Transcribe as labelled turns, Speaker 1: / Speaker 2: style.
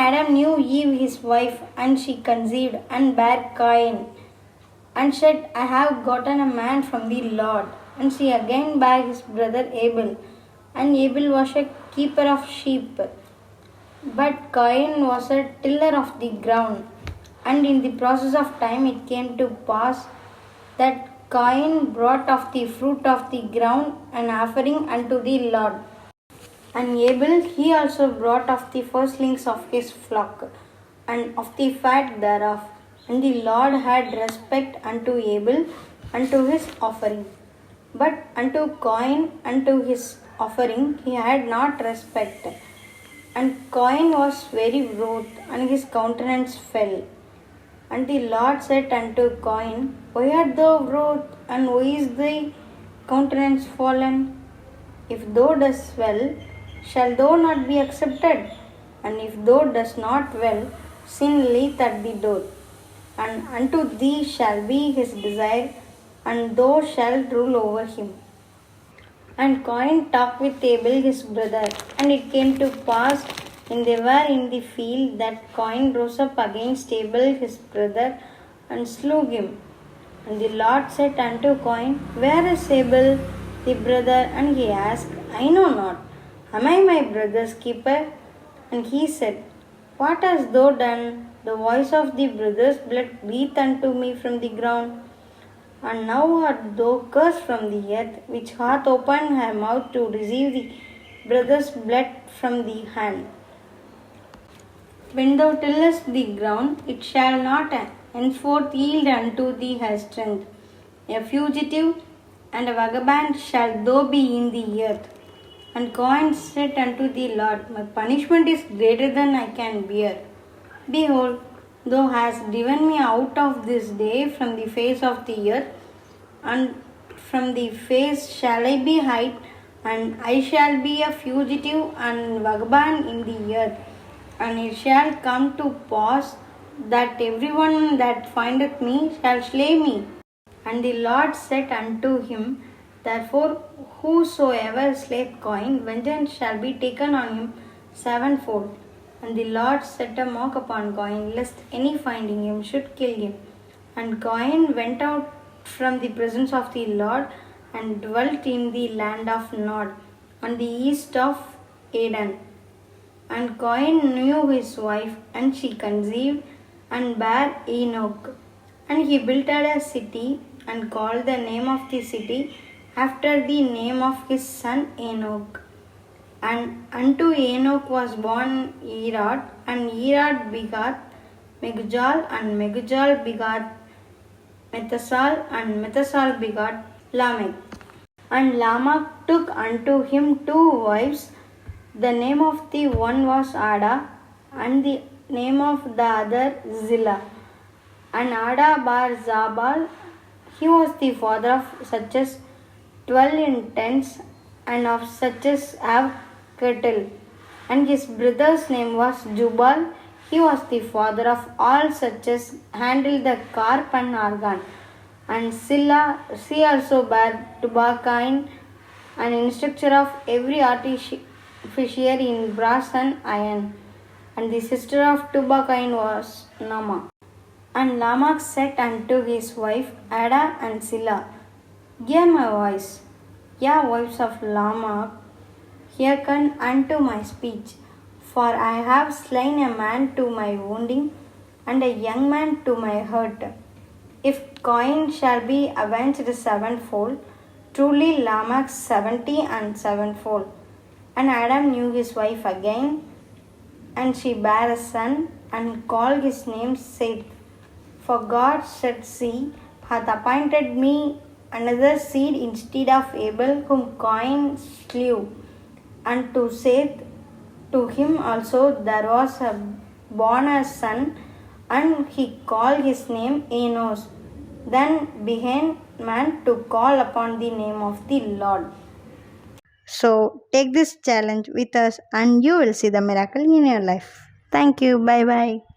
Speaker 1: Adam knew Eve his wife, and she conceived and bare Cain, and said, I have gotten a man from the Lord. And she again bare his brother Abel, and Abel was a keeper of sheep, but Cain was a tiller of the ground. And in the process of time it came to pass that Cain brought of the fruit of the ground an offering unto the Lord. And Abel he also brought of the firstlings of his flock, and of the fat thereof. And the Lord had respect unto Abel, unto his offering. But unto Cain, unto his offering, he had not respect. And Cain was very wroth, and his countenance fell. And the Lord said unto Cain, Why art thou wroth, and why is thy countenance fallen? If thou dost well, shall thou not be accepted? And if thou dost not well, sin lieth at the door. And unto thee shall be his desire, and thou shalt rule over him. And Cain talked with Abel his brother, and it came to pass, when they were in the field, that Cain rose up against Abel his brother, and slew him. And the Lord said unto Cain, Where is Abel the brother? And he asked, I know not. Am I my brother's keeper? And he said, What hast thou done? The voice of the brother's blood breathed unto me from the ground. And now art thou cursed from the earth, which hath opened her mouth to receive the brother's blood from the hand. When thou tillest the ground, it shall not henceforth yield unto thee her strength. A fugitive and a vagabond shalt thou be in the earth. And Cain said unto the Lord, My punishment is greater than I can bear. Behold, thou hast driven me out of this day from the face of the earth, and from the face shall I be hid, and I shall be a fugitive and vagabond in the earth. And it shall come to pass that everyone that findeth me shall slay me. And the Lord said unto him, Therefore, whosoever slayeth Cain, vengeance shall be taken on him sevenfold. And the Lord set a mark upon Cain, lest any finding him should kill him. And Cain went out from the presence of the Lord, and dwelt in the land of Nod, on the east of Eden. And Cain knew his wife, and she conceived, and bare Enoch. And he built a city, and called the name of the city after the name of his son Enoch. And unto Enoch was born Irad, and Irad begat Mehujael, and Mehujael begat Methushael, and Methushael begat Lamech. And Lamech took unto him two wives. The name of the one was Ada, and the name of the other Zillah. And Ada bare Jabal. He was the father of such as 12 in tents, and of such as have cattle. And his brother's name was Jubal. He was the father of all such as handle the harp and organ. And Silla, she also bare Tubal-Cain, an instructor of every artificer in brass and iron. And the sister of Tubal-Cain was Naamah. And Lamech said unto his wife Ada and Zillah, Hear my voice, ye wives of Lamech, hearken unto my speech. For I have slain a man to my wounding, and a young man to my hurt. If Cain shall be avenged sevenfold, truly Lamech 70 and sevenfold. And Adam knew his wife again, and she bare a son, and called his name Seth. For God said, See, hath appointed me another seed instead of Abel, whom Cain slew. And to Seth, to him also there was born a son, and he called his name Enos. Then began man to call upon the name of the Lord. So take this challenge with us, and you will see the miracle in your life. Thank you. Bye bye.